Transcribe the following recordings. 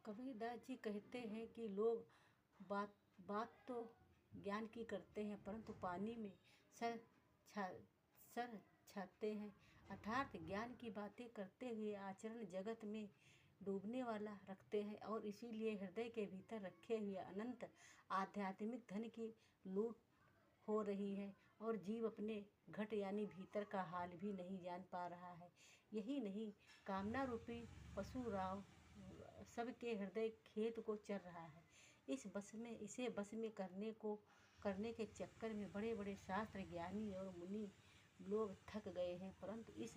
कबीरदास जी कहते हैं कि लोग बात बात तो ज्ञान की करते हैं परंतु पानी में सर छा सर छाते हैं। अर्थात ज्ञान की बातें करते हुए आचरण जगत में डूबने वाला रखते हैं और इसीलिए हृदय के भीतर रखे हुए अनंत आध्यात्मिक धन की लूट हो रही है और जीव अपने घट यानी भीतर का हाल भी नहीं जान पा रहा है। यही नहीं, कामना रूपी पशुराव सबके हृदय खेत को चर रहा है। इसे बस में करने के चक्कर में बड़े बड़े शास्त्र ज्ञानी और मुनि लोग थक गए हैं, परंतु इस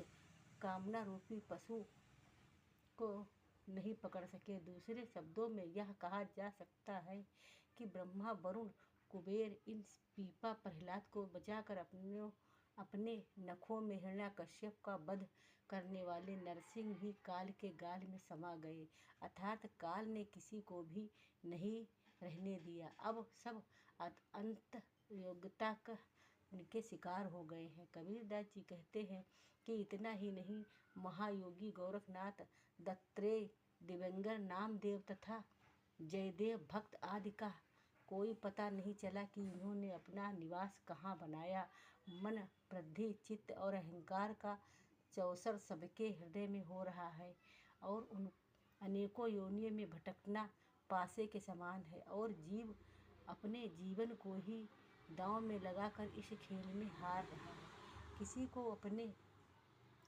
कामना रूपी पशु को नहीं पकड़ सके। दूसरे शब्दों में यह कहा जा सकता है कि ब्रह्मा, वरुण, कुबेर इन पीपा प्रहलाद को बचाकर अपने नखों में हिरण्याकश्यप का वध करने वाले नरसिंह ही काल के गाल में समा गए। अर्थात काल ने किसी को भी नहीं रहने दिया। अब सब अंत योग्यता का उनके शिकार हो गए हैं। कबीरदास जी कहते हैं कि इतना ही नहीं, महायोगी गोरखनाथ, दत्तात्रेय, दिगंबर, नामदेव तथा जयदेव भक्त आदि का कोई पता नहीं चला कि इन्होंने अपना निवास कहाँ बनाया। मन, वृद्धि, चित्त और अहंकार का चौसर सबके हृदय में हो रहा है और उन अनेकों योनियों में भटकना पासे के समान है और जीव अपने जीवन को ही दांव में लगाकर इस खेल में हार रहा है। किसी को अपने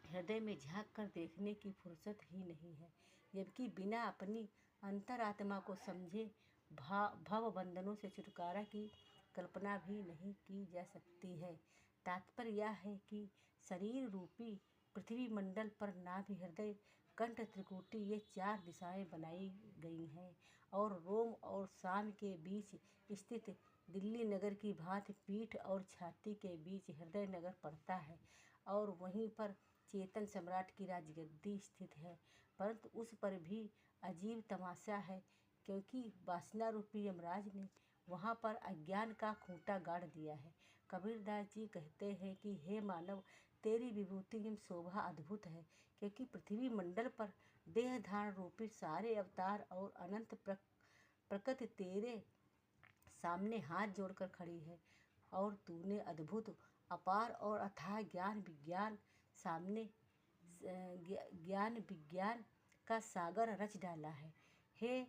हृदय में झांक कर देखने की फुर्सत ही नहीं है, जबकि बिना अपनी अंतरात्मा को समझे भव बंधनों से छुटकारा की कल्पना भी नहीं की जा सकती है। तात्पर्य यह है कि शरीर रूपी पृथ्वी मंडल पर नाभि, हृदय, कंठ, त्रिकुटी ये 4 दिशाएं बनाई गई हैं और रोम और शाम के बीच स्थित दिल्ली नगर की भांति पीठ और छाती के बीच हृदय नगर पड़ता है और वहीं पर चेतन सम्राट की राजगद्दी स्थित है। परंतु उस पर भी अजीब तमाशा है, क्योंकि वासना रूपी यमराज ने वहाँ पर अज्ञान का खूंटा गाड़ दिया है। कबीरदास जी कहते हैं कि हे मानव, तेरी विभूति एवं शोभा अद्भुत है, क्योंकि पृथ्वी मंडल पर देह धारण रूपी सारे अवतार और अनंत प्रकृति तेरे सामने हाथ जोड़कर खड़ी है और तूने अद्भुत, अपार और अथाह ज्ञान विज्ञान का सागर रच डाला है। हे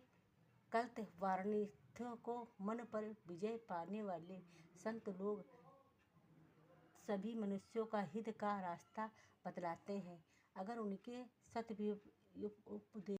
कल्पवारिधियों को मन पर विजय पाने वाले संत लोग सभी मनुष्यों का हित का रास्ता बतलाते हैं। अगर उनके सत्य उपदेश